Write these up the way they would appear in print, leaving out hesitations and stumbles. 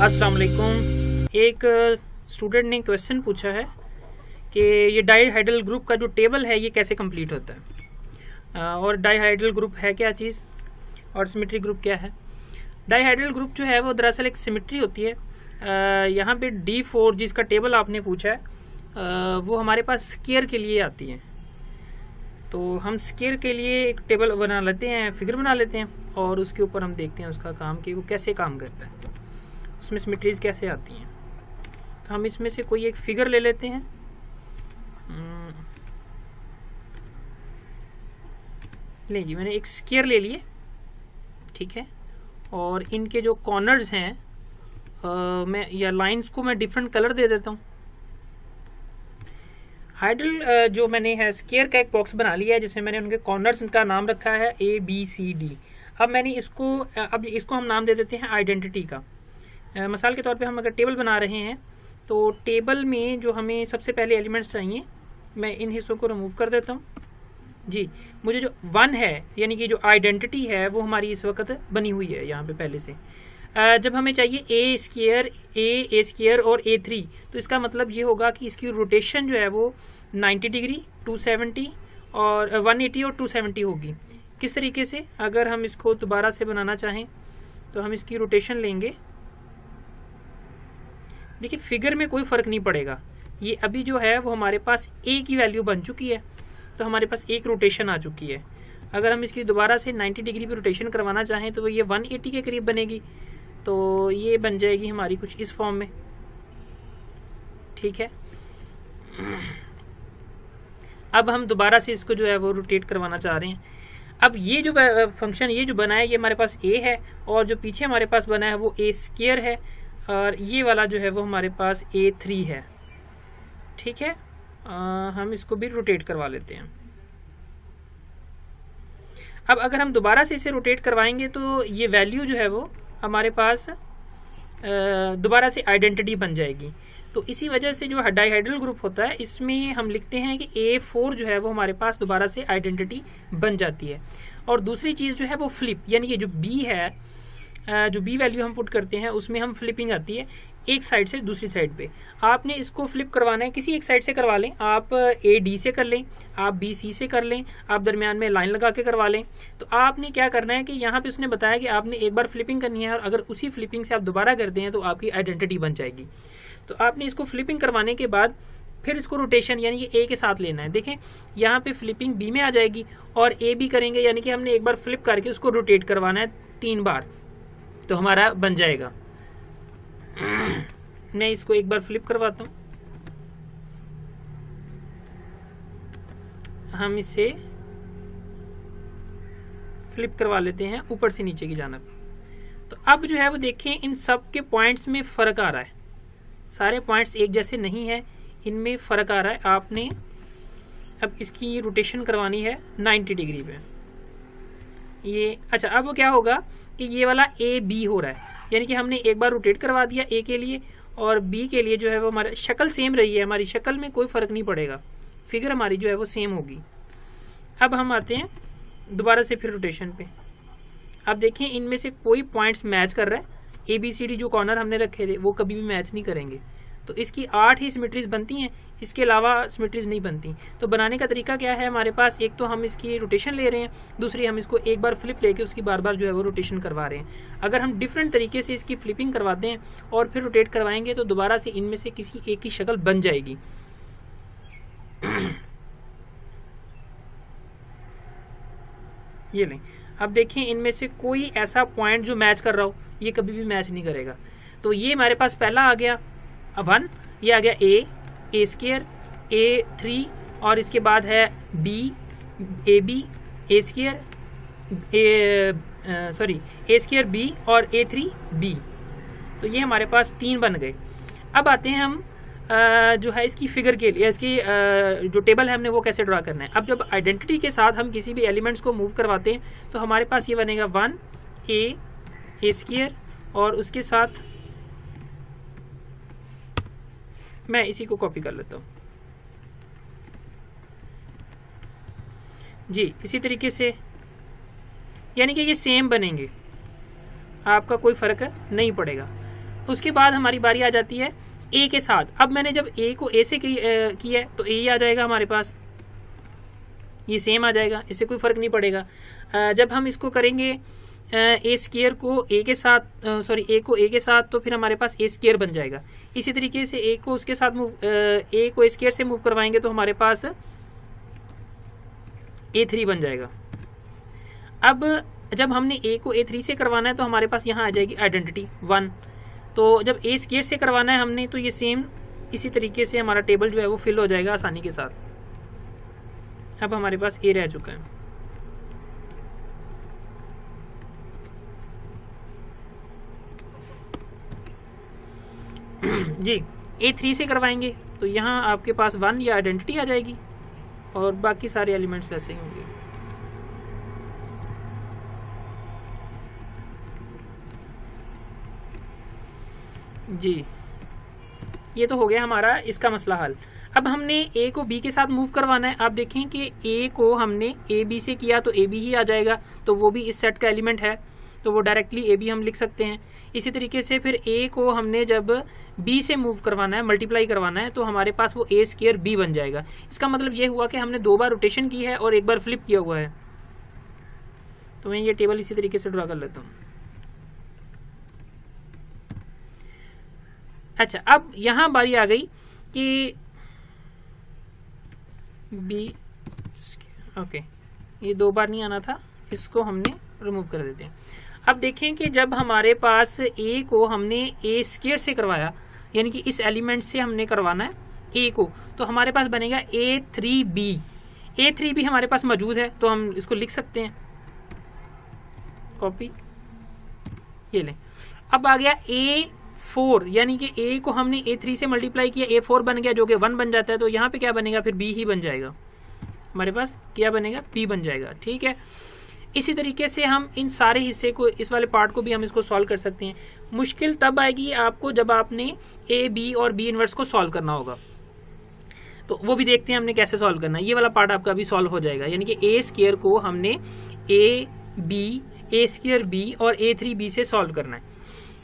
अस्सलाम वालेकुम। एक स्टूडेंट ने क्वेश्चन पूछा है कि ये डाईहाइड्रल ग्रुप का जो टेबल है ये कैसे कंप्लीट होता है, और डाईहाइड्रल ग्रुप है क्या चीज़ और सिमेट्री ग्रुप क्या है। डाईहाइड्रल ग्रुप जो है वो दरअसल एक सिमेट्री होती है। यहाँ पे D4 जिसका टेबल आपने पूछा है वो हमारे पास स्केयर के लिए आती है। तो हम स्केयर के लिए एक टेबल बना लेते हैं, फिगर बना लेते हैं, और उसके ऊपर हम देखते हैं उसका काम कि वो कैसे काम करता है, उसमें सिमेट्रीज कैसे आती हैं। तो हम इसमें से कोई एक फिगर ले लेते हैं। ले जी, मैंने एक स्केयर ले लिए, ठीक है। और इनके जो कॉर्नर्स हैं मैं या लाइंस को मैं डिफरेंट कलर दे देता हूँ। हाइड्रल जो मैंने है स्केयर का एक बॉक्स बना लिया है जिसमें मैंने उनके कॉर्नर्स का नाम रखा है ABCD। अब मैंने इसको हम नाम दे देते हैं आइडेंटिटी का। मिसाल के तौर पे हम अगर टेबल बना रहे हैं तो टेबल में जो हमें सबसे पहले एलिमेंट्स चाहिए, मैं इन हिस्सों को रिमूव कर देता हूँ जी। मुझे जो 1 है यानी कि जो आइडेंटिटी है वो हमारी इस वक्त बनी हुई है यहाँ पे पहले से। जब हमें चाहिए A स्क्वायर और A3, तो इसका मतलब ये होगा कि इसकी रोटेशन जो है वो 90 डिग्री, 270 और 180 और 270 होगी। किस तरीके से, अगर हम इसको दोबारा से बनाना चाहें तो हम इसकी रोटेशन लेंगे। देखिए फिगर में कोई फ़र्क नहीं पड़ेगा, ये अभी जो है वो हमारे पास A की वैल्यू बन चुकी है, तो हमारे पास एक रोटेशन आ चुकी है। अगर हम इसकी दोबारा से 90 डिग्री पे रोटेशन करवाना चाहें तो ये 180 के करीब बनेगी, तो ये बन जाएगी हमारी कुछ इस फॉर्म में, ठीक है। अब हम दोबारा से इसको जो है वो रोटेट करवाना चाह रहे हैं। अब ये जो फंक्शन ये जो बना है ये हमारे पास A है, और जो पीछे हमारे पास बना है वो A स्क्वायर है, और ये वाला जो है वो हमारे पास A3 है, ठीक है। हम इसको भी रोटेट करवा लेते हैं। अब अगर हम दोबारा से इसे रोटेट करवाएंगे तो ये वैल्यू जो है वो हमारे पास दोबारा से आइडेंटिटी बन जाएगी। तो इसी वजह से जो डाईहाइड्रल ग्रुप होता है इसमें हम लिखते हैं कि A4 जो है वो हमारे पास दोबारा से आइडेंटिटी बन जाती है। और दूसरी चीज़ जो है वो फ्लिप, यानी कि जो B है, जो B वैल्यू हम पुट करते हैं उसमें हम फ्लिपिंग आती है एक साइड से दूसरी साइड पे। आपने इसको फ्लिप करवाना है, किसी एक साइड से करवा लें, आप AD से कर लें, आप BC से कर लें, आप दरमियान में लाइन लगा के करवा लें। तो आपने क्या करना है कि यहाँ पे उसने बताया कि आपने एक बार फ्लिपिंग करनी है, और अगर उसी फ्लिपिंग से आप दोबारा करते हैं तो आपकी आइडेंटिटी बन जाएगी। तो आपने इसको फ्लिपिंग करवाने के बाद फिर इसको रोटेशन यानी कि A के साथ लेना है। देखें यहाँ पे फ्लिपिंग B में आ जाएगी, और A भी करेंगे, यानी कि हमने एक बार फ्लिप करके उसको रोटेट करवाना है 3 बार, तो हमारा बन जाएगा। मैं इसको एक बार फ्लिप करवाता हूँ, हम इसे फ्लिप करवा लेते हैं ऊपर से नीचे की जानिब। तो अब जो है वो देखें इन सब के पॉइंट्स में फ़र्क आ रहा है, सारे पॉइंट्स एक जैसे नहीं है, इनमें फ़र्क आ रहा है। आपने अब इसकी रोटेशन करवानी है 90 डिग्री पे। ये अच्छा, अब वो क्या होगा कि ये वाला AB हो रहा है, यानी कि हमने एक बार रोटेट करवा दिया A के लिए, और B के लिए जो है वो हमारा शक्ल सेम रही है, हमारी शक्ल में कोई फ़र्क नहीं पड़ेगा, फिगर हमारी जो है वो सेम होगी। अब हम आते हैं दोबारा से फिर रोटेशन पे। अब देखें इनमें से कोई पॉइंट्स मैच कर रहा है, ABCD जो कॉर्नर हमने रखे थे वो कभी भी मैच नहीं करेंगे। तो इसकी 8 ही सिमेट्रीज बनती हैं, इसके अलावा सिमेट्रीज नहीं बनती। तो बनाने का तरीका क्या है हमारे पास, एक तो हम इसकी रोटेशन ले रहे हैं, दूसरी हम इसको एक बार फ्लिप लेके उसकी बार बार जो है वो रोटेशन करवा रहे हैं। अगर हम डिफरेंट तरीके से इसकी फ्लिपिंग करवाते हैं और फिर रोटेट करवाएंगे तो दोबारा से इनमें से किसी एक की शक्ल बन जाएगी। ये लें, अब देखें इनमें से कोई ऐसा पॉइंट जो मैच कर रहा हो ये कभी भी मैच नहीं करेगा। तो ये हमारे पास पहला आ गया 1, ये आ गया A स्क्वायर, A3, और इसके बाद है B, AB, A square, A square B और A3 B। तो ये हमारे पास 3 बन गए। अब आते हैं हम जो है इसकी फिगर के लिए, इसकी जो टेबल है हमने वो कैसे ड्रा करना है। अब जब आइडेंटिटी के साथ हम किसी भी एलिमेंट्स को मूव करवाते हैं तो हमारे पास ये बनेगा 1 A स्क्वायर, और उसके साथ मैं इसी को कॉपी कर लेता हूँ जी। इसी तरीके से यानी कि ये सेम बनेंगे, आपका कोई फ़र्क नहीं पड़ेगा। उसके बाद हमारी बारी आ जाती है ए के साथ। अब मैंने जब ए को ए से किया है तो ए ही आ जाएगा हमारे पास, ये सेम आ जाएगा, इससे कोई फर्क नहीं पड़ेगा। जब हम इसको करेंगे ए स्क्वायर को ए के साथ, सॉरी ए को ए के साथ, तो फिर हमारे पास ए स्क्वायर बन जाएगा। इसी तरीके से ए को उसके साथ ए को ए स्क्वायर से मूव करवाएंगे तो हमारे पास A3 बन जाएगा। अब जब हमने ए को A3 से करवाना है तो हमारे पास यहाँ आ जाएगी आइडेंटिटी 1। तो जब ए स्क्वायर से करवाना है हमने तो ये सेम इसी तरीके से हमारा टेबल जो है वो फिल हो जाएगा आसानी के साथ। अब हमारे पास ए रह चुका है। जी A3 से करवाएंगे तो यहाँ आपके पास 1 या आइडेंटिटी आ जाएगी और बाकी सारे एलिमेंट्स वैसे ही होंगे। जी ये तो हो गया हमारा इसका मसला हल। अब हमने ए को बी के साथ मूव करवाना है। आप देखें कि ए को हमने ए बी से किया तो ए बी ही आ जाएगा, तो वो भी इस सेट का एलिमेंट है, तो वो डायरेक्टली ए बी हम लिख सकते हैं। इसी तरीके से फिर ए को हमने जब बी से मूव करवाना है, मल्टीप्लाई करवाना है, तो हमारे पास वो ए स्क्वायर बी बन जाएगा। इसका मतलब ये हुआ कि हमने 2 बार रोटेशन की है और 1 बार फ्लिप किया हुआ है। तो मैं ये टेबल इसी तरीके से ड्रा कर लेता हूँ। अच्छा, अब यहां बारी आ गई कि बी, ओके ये 2 बार नहीं आना था, इसको हमने रिमूव कर देते हैं। अब देखें कि जब हमारे पास ए को हमने ए स्क्वायर से करवाया, यानी कि इस एलिमेंट से हमने करवाना है ए को, तो हमारे पास बनेगा A3B। A3B हमारे पास मौजूद है तो हम इसको लिख सकते हैं, कॉपी, ये लें। अब आ गया A4, यानी कि A को हमने A3 से मल्टीप्लाई किया, A4 बन गया जो कि 1 बन जाता है, तो यहाँ पे क्या बनेगा फिर B ही बन जाएगा, हमारे पास क्या बनेगा B बन जाएगा। ठीक है, इसी तरीके से हम इन सारे हिस्से को, इस वाले पार्ट को भी हम इसको सॉल्व कर सकते हैं। मुश्किल तब आएगी आपको जब आपने ए बी और बी इनवर्स को सॉल्व करना होगा, तो वो भी देखते हैं हमने कैसे सॉल्व करना है। ये वाला पार्ट आपका अभी सॉल्व हो जाएगा, यानी कि ए स्क्वायर को हमने A B, A square B और A3B से सॉल्व करना है।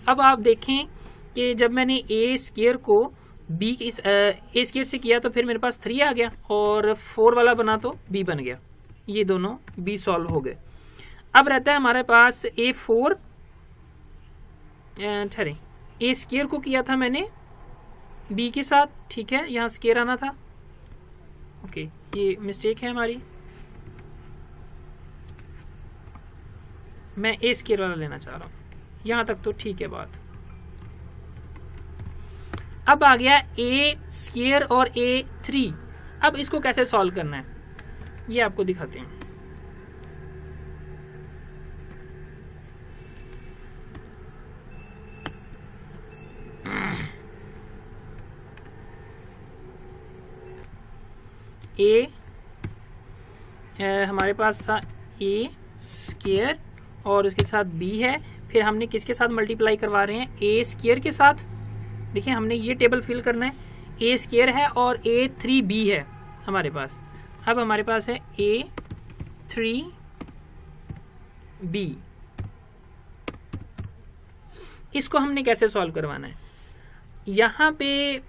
अब आप देखें कि जब मैंने ए स्क्वायर को बी ए स्क्वायर से किया तो फिर मेरे पास 3 आ गया और 4 वाला बना तो B बन गया, ये दोनों B सॉल्व हो गए। अब रहता है हमारे पास A4, ठहरे, ए स्क्वायर को किया था मैंने B के साथ, ठीक है, यहाँ स्क्वायर आना था, ओके ये मिस्टेक है हमारी, मैं ए स्क्वायर वाला लेना चाह रहा हूँ, यहाँ तक तो ठीक है बात। अब आ गया ए स्क्वायर और A3। अब इसको कैसे सॉल्व करना है ये आपको दिखाते हैं। हमारे पास था ए स्क्वायर और उसके साथ B है, फिर हमने किसके साथ मल्टीप्लाई करवा रहे हैं, ए स्क्वायर के साथ। देखिए हमने ये टेबल फिल करना है, ए स्क्वायर है और A3B है हमारे पास। अब हमारे पास है A3B, इसको हमने कैसे सॉल्व करवाना है। यहाँ पे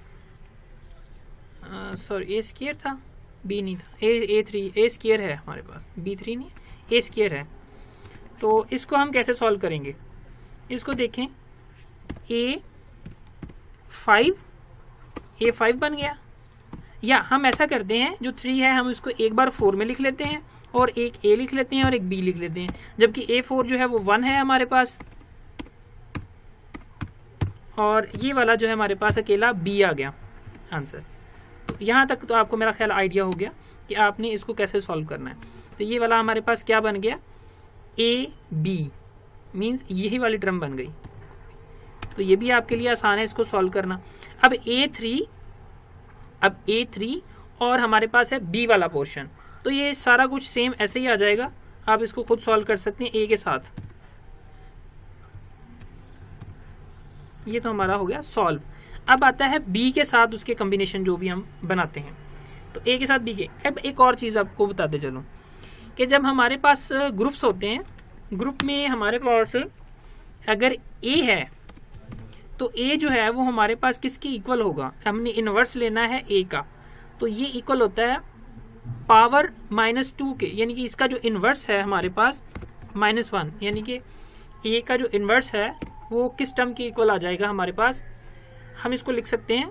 सॉरी ए स्क्वायर था, B नहीं था, A3, ए स्क्वायर है हमारे पास, B3 नहीं, ए स्क्वायर है। तो इसको हम कैसे सॉल्व करेंगे, इसको देखें, A5 बन गया, या हम ऐसा करते हैं जो 3 है हम उसको एक बार 4 में लिख लेते हैं और एक A लिख लेते हैं और एक B लिख लेते हैं, जबकि A4 जो है वो 1 है हमारे पास और ये वाला जो है हमारे पास अकेला B आ गया आंसर। तो यहाँ तक तो आपको मेरा ख्याल आइडिया हो गया कि आपने इसको कैसे सॉल्व करना है। तो ये वाला हमारे पास क्या बन गया, AB मीन्स यही वाली टर्म बन गई। तो ये भी आपके लिए आसान है इसको सॉल्व करना। अब A3 और हमारे पास है B वाला पोर्शन, तो ये सारा कुछ सेम ऐसे ही आ जाएगा, आप इसको खुद सॉल्व कर सकते हैं A के साथ। ये तो हमारा हो गया सॉल्व। अब आता है B के साथ उसके कॉम्बिनेशन जो भी हम बनाते हैं, तो A के साथ B के। अब एक और चीज़ आपको बताते चलूँ कि जब हमारे पास ग्रुप्स होते हैं, ग्रुप में हमारे पास अगर A है तो a जो है वो हमारे पास किसके इक्वल होगा, हमने इनवर्स लेना है a का, तो ये इक्वल होता है पावर -2 के, यानी कि इसका जो इनवर्स है हमारे पास -1, यानी कि a का जो इनवर्स है वो किस टर्म के इक्वल आ जाएगा हमारे पास, हम इसको लिख सकते हैं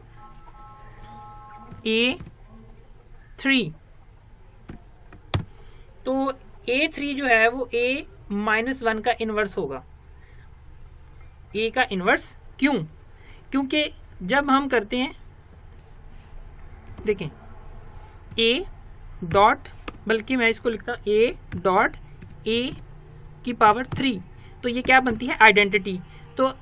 a3। तो a3 जो है वो a-1 का इनवर्स होगा, a का इनवर्स। क्यों? क्योंकि जब हम करते हैं, देखें a डॉट, बल्कि मैं इसको लिखता हूं a डॉट a⁻3, तो ये क्या बनती है, आइडेंटिटी। तो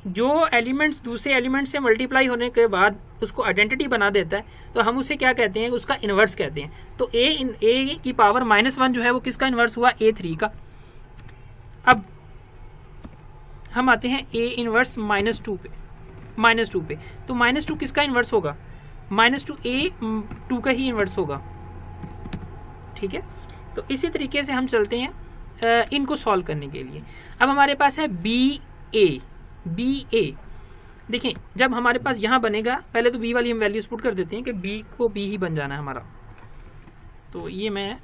जो एलिमेंट्स दूसरे एलिमेंट से मल्टीप्लाई होने के बाद उसको आइडेंटिटी बना देता है, तो हम उसे क्या कहते हैं, उसका इनवर्स कहते हैं। तो a⁻1 जो है वो किसका इनवर्स हुआ, a3 का। अब हम आते हैं a इनवर्स -2 पे, तो -2 किसका इनवर्स होगा, -2 a2 का ही इनवर्स होगा। ठीक है, तो इसी तरीके से हम चलते हैं इनको सॉल्व करने के लिए। अब हमारे पास है BA। देखें जब हमारे पास यहां बनेगा, पहले तो B वाली हम वैल्यूज पुट कर देते हैं कि B को B ही बन जाना है हमारा, तो ये मैं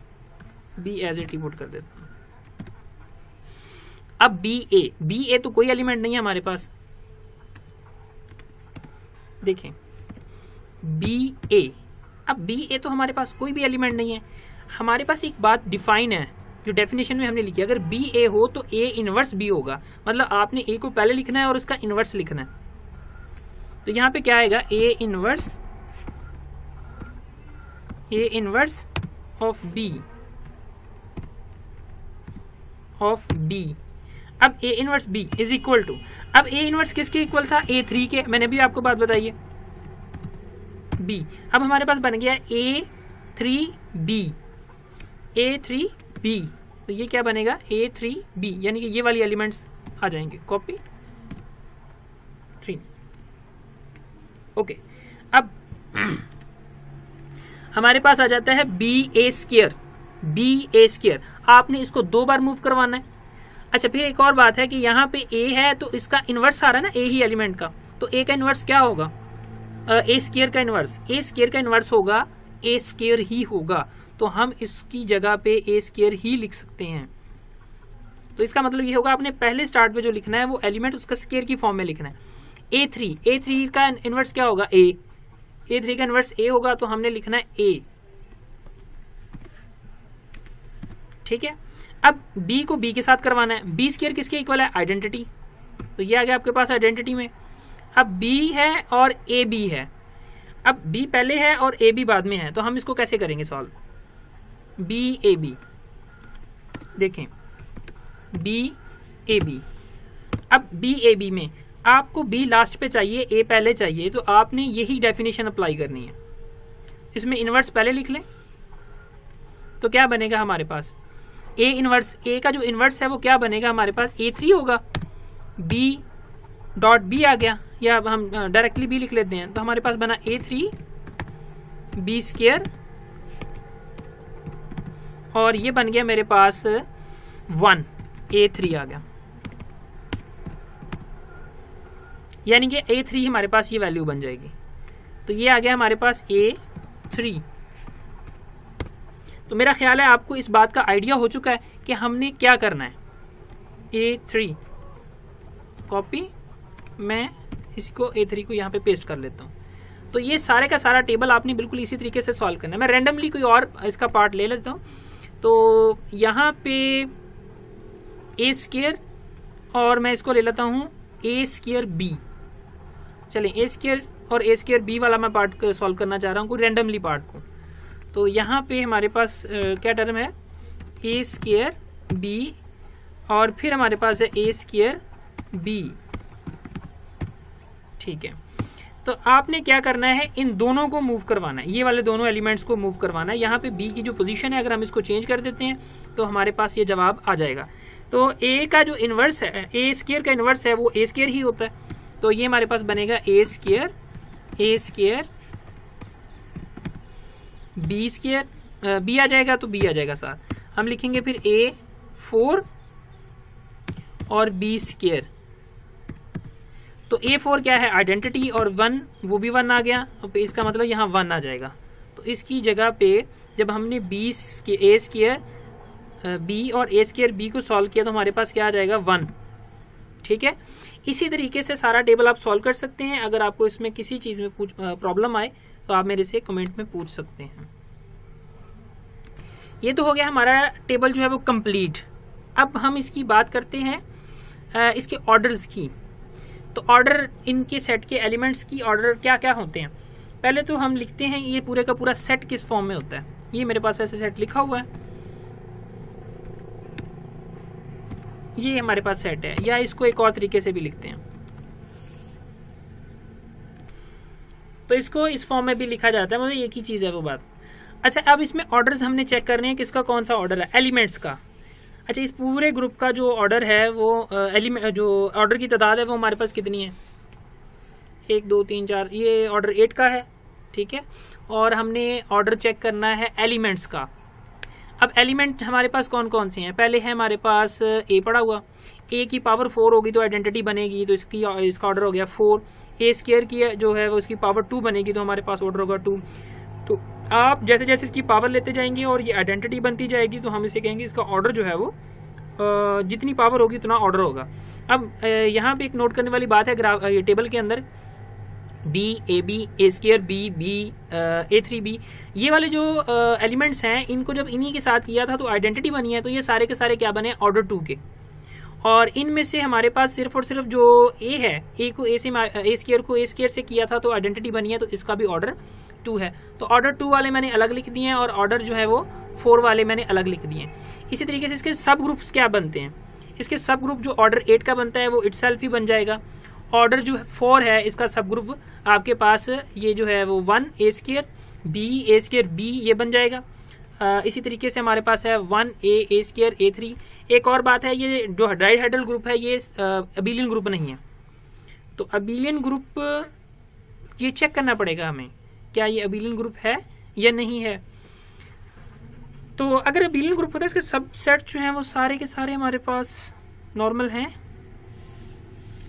B एज इट ही पुट कर देता हूं। अब BA तो कोई एलिमेंट नहीं है हमारे पास, देखें BA, अब BA तो हमारे पास कोई भी एलिमेंट नहीं है। हमारे पास एक बात डिफाइन है जो डेफिनेशन में हमने लिखी है, अगर BA हो तो A इनवर्स B होगा, मतलब आपने A को पहले लिखना है और उसका इनवर्स लिखना है। तो यहां पे क्या आएगा, A इनवर्स ऑफ B। अब A inverse B is equal to, अब A इनवर्स किसके इक्वल था, A3 के, मैंने भी आपको बात बताई है, B। अब हमारे पास बन गया A3B, तो ये क्या बनेगा, A3B, यानी कि ये वाली एलिमेंट्स आ जाएंगे, कॉपी 3। ओके, अब हमारे पास आ जाता है BA स्क्वायर। आपने इसको 2 बार मूव करवाना है। अच्छा, फिर एक और बात है कि यहाँ पे A है तो इसका इनवर्स आ रहा है ना, A ही एलिमेंट का, तो A का इनवर्स क्या होगा, A स्क्वायर का इनवर्स, A स्क्वायर का इनवर्स होगा A स्क्वायर ही होगा, तो हम इसकी जगह पे A स्क्वायर ही लिख सकते हैं। तो इसका मतलब ये होगा, आपने पहले स्टार्ट पे जो लिखना है वो एलिमेंट उसका स्क्वायर की फॉर्म में लिखना है। A3 का इनवर्स क्या होगा, A3 का इनवर्स A होगा, तो हमने लिखना है A। ठीक है, अब B को B के साथ करवाना है। B स्क्वायर किसके इक्वल है, आइडेंटिटी, तो ये आ गया आपके पास आइडेंटिटी में। अब B है और AB है, अब B पहले है और AB बाद में है, तो हम इसको कैसे करेंगे सॉल्व, BAB, देखें BAB। अब BAB में आपको B लास्ट पे चाहिए, A पहले चाहिए, तो आपने यही डेफिनेशन अप्लाई करनी है। इसमें इनवर्स पहले लिख लें, तो क्या बनेगा हमारे पास, A इनवर्स, A का जो इनवर्स है वो क्या बनेगा हमारे पास, A3 होगा, B डॉट B आ गया, या अब हम डायरेक्टली B लिख लेते हैं, तो हमारे पास बना A3B स्क्वायर, और ये बन गया मेरे पास 1, A3 आ गया, यानी कि A3 हमारे पास ये वैल्यू बन जाएगी। तो ये आ गया हमारे पास A3। तो मेरा ख्याल है आपको इस बात का आइडिया हो चुका है कि हमने क्या करना है। A3 कॉपी, मैं इसको A3 को यहाँ पे पेस्ट कर लेता हूँ। तो ये सारे का सारा टेबल आपने बिल्कुल इसी तरीके से सॉल्व करना है। मैं रैंडमली कोई और इसका पार्ट ले लेता हूँ। तो यहाँ पे A स्क्वायर, और मैं इसको ले लेता हूँ A स्क्वायर B। चलें, A स्क्वायर और A स्क्वायर B वाला मैं पार्ट सॉल्व करना चाह रहा हूँ, कोई रैंडमली पार्ट को। तो यहाँ पे हमारे पास क्या टर्म है, A स्क्वायर B, और फिर हमारे पास है A स्क्वायर B। ठीक है, तो आपने क्या करना है, इन दोनों को मूव करवाना है, ये वाले दोनों एलिमेंट्स को मूव करवाना है। यहाँ पे B की जो पोजीशन है, अगर हम इसको चेंज कर देते हैं तो हमारे पास ये जवाब आ जाएगा। तो A का जो इनवर्स है, A स्क्वायर का इनवर्स है, वो A स्क्वायर ही होता है। तो ये हमारे पास बनेगा A square B square, B आ जाएगा तो B आ जाएगा साथ, हम लिखेंगे फिर A4 और B स्क्वायर। तो A4 क्या है, आइडेंटिटी, और 1 वो भी 1 आ गया, तो इसका मतलब यहाँ 1 आ जाएगा। तो इसकी जगह पे जब हमने A स्क्वायर B और A स्क्वायर B को सॉल्व किया तो हमारे पास क्या आ जाएगा, 1। ठीक है, इसी तरीके से सारा टेबल आप सॉल्व कर सकते हैं। अगर आपको इसमें किसी चीज में प्रॉब्लम आए तो आप मेरे से कमेंट में पूछ सकते हैं। ये तो हो गया हमारा टेबल जो है वो कंप्लीट। अब हम इसकी बात करते हैं इसके ऑर्डर्स की। तो ऑर्डर, इनके सेट के एलिमेंट्स की ऑर्डर क्या क्या होते हैं। पहले तो हम लिखते हैं ये पूरे का पूरा सेट किस फॉर्म में होता है। ये मेरे पास वैसे सेट लिखा हुआ है, ये हमारे पास सेट है, या इसको एक और तरीके से भी लिखते हैं, तो इसको इस फॉर्म में भी लिखा जाता है, मतलब एक ही चीज है वो बात। अच्छा, अब इसमें ऑर्डर्स हमने चेक करने हैं, किसका कौन सा ऑर्डर है, एलिमेंट्स का। अच्छा, इस पूरे ग्रुप का जो ऑर्डर है वो एलिमेंट, जो ऑर्डर की तादाद है वो हमारे पास कितनी है, 1 2 3 4, ये ऑर्डर 8 का है। ठीक है, और हमने ऑर्डर चेक करना है एलिमेंट्स का। अब एलिमेंट हमारे पास कौन कौन से हैं, पहले है हमारे पास A पड़ा हुआ, A की पावर 4 होगी तो आइडेंटिटी बनेगी, तो इसका ऑर्डर हो गया 4। A स्क्वायर की जो है वो इसकी पावर 2 बनेगी तो हमारे पास ऑर्डर होगा 2। तो आप जैसे जैसे इसकी पावर लेते जाएंगे और ये आइडेंटिटी बनती जाएगी तो हम इसे कहेंगे इसका ऑर्डर जो है वो जितनी पावर होगी उतना ऑर्डर होगा। अब यहाँ पे एक नोट करने वाली बात है, ये टेबल के अंदर B AB A square B B A3B, ये वाले जो एलिमेंट्स हैं इनको जब इन्हीं के साथ किया था तो आइडेंटिटी बनी है, तो ये सारे के सारे क्या बने, ऑर्डर 2 के। और इनमें से हमारे पास सिर्फ और सिर्फ जो A है, A को A से A स्क्वायर से किया था तो आइडेंटिटी बनी है, तो इसका भी ऑर्डर 2 है। तो ऑर्डर 2 वाले मैंने अलग लिख दिए हैं और ऑर्डर जो है वो 4 वाले मैंने अलग लिख दिए हैं। इसी तरीके से इसके सब ग्रुप्स क्या बनते हैं, इसके सब ग्रुप जो ऑर्डर 8 का बनता है वो इटसेल्फ ही बन जाएगा। ऑर्डर जो 4 है इसका सब ग्रुप आपके पास ये जो है वो 1 A square B A square B ये बन जाएगा। इसी तरीके से हमारे पास है 1 A स्क्वायर A3। एक और बात है, ये जो डाइहेड्रल ग्रुप है ये अबेलियन ग्रुप नहीं है, तो अबेलियन ग्रुप ये चेक करना पड़ेगा हमें, क्या ये अबेलियन ग्रुप है या नहीं है। तो अगर अबेलियन ग्रुप होता है इसके सब सेट जो हैं वो सारे के सारे हमारे पास नॉर्मल हैं।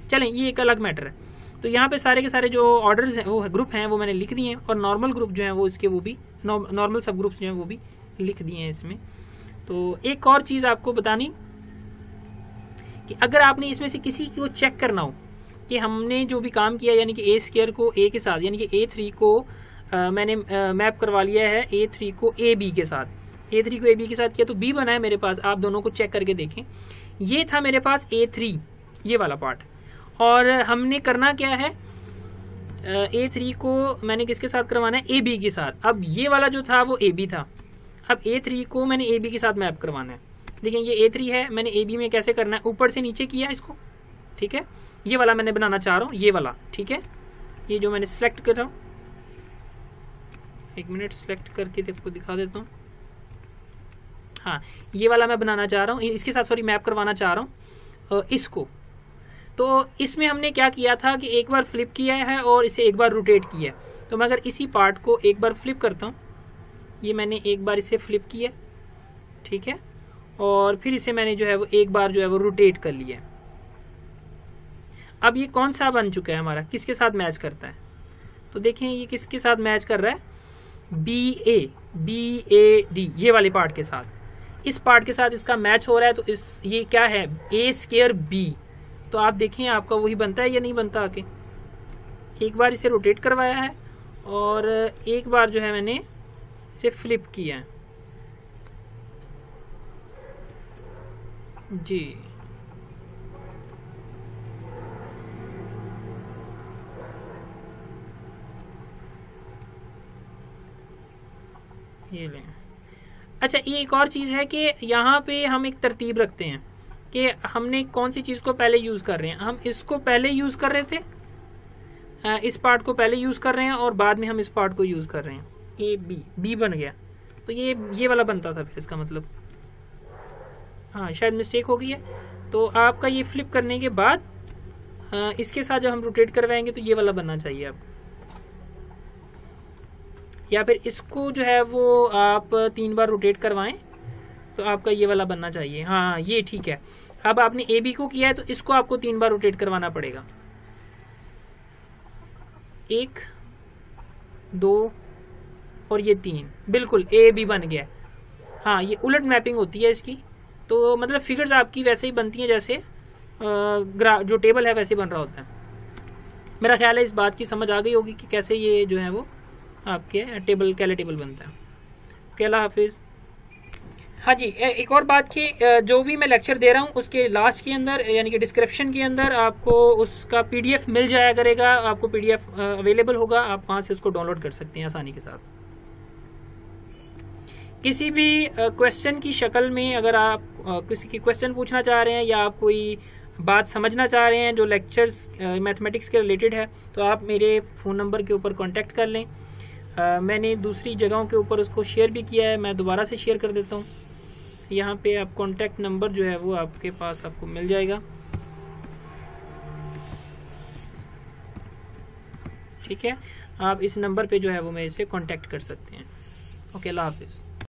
चलें, ये एक अलग मैटर है। तो यहाँ पे सारे के सारे जो ऑर्डर्स हैं वो ग्रुप हैं वो मैंने लिख दिए हैं, और नॉर्मल ग्रुप जो हैं वो इसके वो भी नॉर्मल सब ग्रुप्स जो हैं वो भी लिख दिए हैं इसमें। तो एक और चीज़ आपको बतानी कि अगर आपने इसमें से किसी को चेक करना हो कि हमने जो भी काम किया, यानी कि A स्क्वायर को A के साथ, यानी कि A3 को मैंने मैप करवा लिया है A3 को AB के साथ, A3 को AB के साथ किया तो B बना है मेरे पास। आप दोनों को चेक करके देखें, ये था मेरे पास A3 ये वाला पार्ट, और हमने करना क्या है, A3 को मैंने किसके साथ करवाना है, AB के साथ। अब ये वाला जो था वो AB था, अब A3 को मैंने AB के साथ मैप करवाना है। देखिए ये A3 है, मैंने AB में कैसे करना है, ऊपर से नीचे किया इसको। ठीक है, ये वाला मैंने बनाना चाह रहा हूँ, ये वाला। ठीक है, ये जो मैंने सिलेक्ट कर रहा हूँ, एक मिनट सिलेक्ट करके आपको दिखा देता हूँ। हाँ, ये वाला मैं बनाना चाह रहा हूँ, इसके साथ सॉरी मैप करवाना चाह रहा हूँ इसको। तो इसमें हमने क्या किया था कि एक बार फ्लिप किया है और इसे एक बार रोटेट किया है। तो मैं अगर इसी पार्ट को एक बार फ्लिप करता हूँ, ये मैंने एक बार इसे फ्लिप किया, ठीक है, और फिर इसे मैंने जो है वो एक बार जो है वो रोटेट कर लिया। अब ये कौन सा बन चुका है हमारा, किसके साथ मैच करता है, तो देखें ये किसके साथ मैच कर रहा है, BAD ये वाले पार्ट के साथ, इस पार्ट के साथ इसका मैच हो रहा है। तो इस ये क्या है, A स्क्वायर B। तो आप देखें आपका वही बनता है या नहीं बनता। आके एक बार इसे रोटेट करवाया है और एक बार जो है मैंने इसे फ्लिप किया है जी। ये लें। अच्छा, ये एक और चीज़ है कि यहाँ पे हम एक तरतीब रखते हैं कि हमने कौन सी चीज़ को पहले यूज़ कर रहे हैं। हम इसको पहले यूज़ कर रहे थे, इस पार्ट को पहले यूज़ कर रहे हैं और बाद में हम इस पार्ट को यूज़ कर रहे हैं। B बन गया, तो ये वाला बनता था फिर, इसका मतलब हाँ शायद मिस्टेक हो गई है। तो आपका ये फ्लिप करने के बाद इसके साथ जब हम रोटेट करवाएंगे तो ये वाला बनना चाहिए अब, या फिर इसको जो है वो आप 3 बार रोटेट करवाएं तो आपका ये वाला बनना चाहिए। हाँ ये ठीक है। अब आपने AB को किया है तो इसको आपको 3 बार रोटेट करवाना पड़ेगा। 1 2 और ये 3, बिल्कुल ए बी बन गया। हाँ, ये उलट मैपिंग होती है इसकी, तो मतलब फिगर्स आपकी वैसे ही बनती हैं जैसे जो टेबल है वैसे बन रहा होता है। मेरा ख्याल है इस बात की समझ आ गई होगी कि कैसे ये जो है वो आपके टेबल कैले टेबल बनता है। अल्लाह हाफिज़। हाँ जी, एक और बात कि जो भी मैं लेक्चर दे रहा हूँ उसके लास्ट के अंदर यानी कि डिस्क्रिप्शन के अंदर आपको उसका पीडीएफ मिल जाया करेगा, आपको पीडीएफ अवेलेबल होगा, आप वहाँ से उसको डाउनलोड कर सकते हैं आसानी के साथ। किसी भी क्वेश्चन की शक्ल में अगर आप किसी की क्वेश्चन पूछना चाह रहे हैं या आप कोई बात समझना चाह रहे हैं जो लेक्चर्स मैथमेटिक्स के रिलेटेड है, तो आप मेरे फ़ोन नंबर के ऊपर कांटेक्ट कर लें। मैंने दूसरी जगहों के ऊपर उसको शेयर भी किया है, मैं दोबारा से शेयर कर देता हूँ। यहाँ पे आप कांटेक्ट नंबर जो है वो आपके पास आपको मिल जाएगा, ठीक है। आप इस नंबर पे जो है वो मेरे से कांटेक्ट कर सकते हैं। ओके, अल्लाह हाफिज़।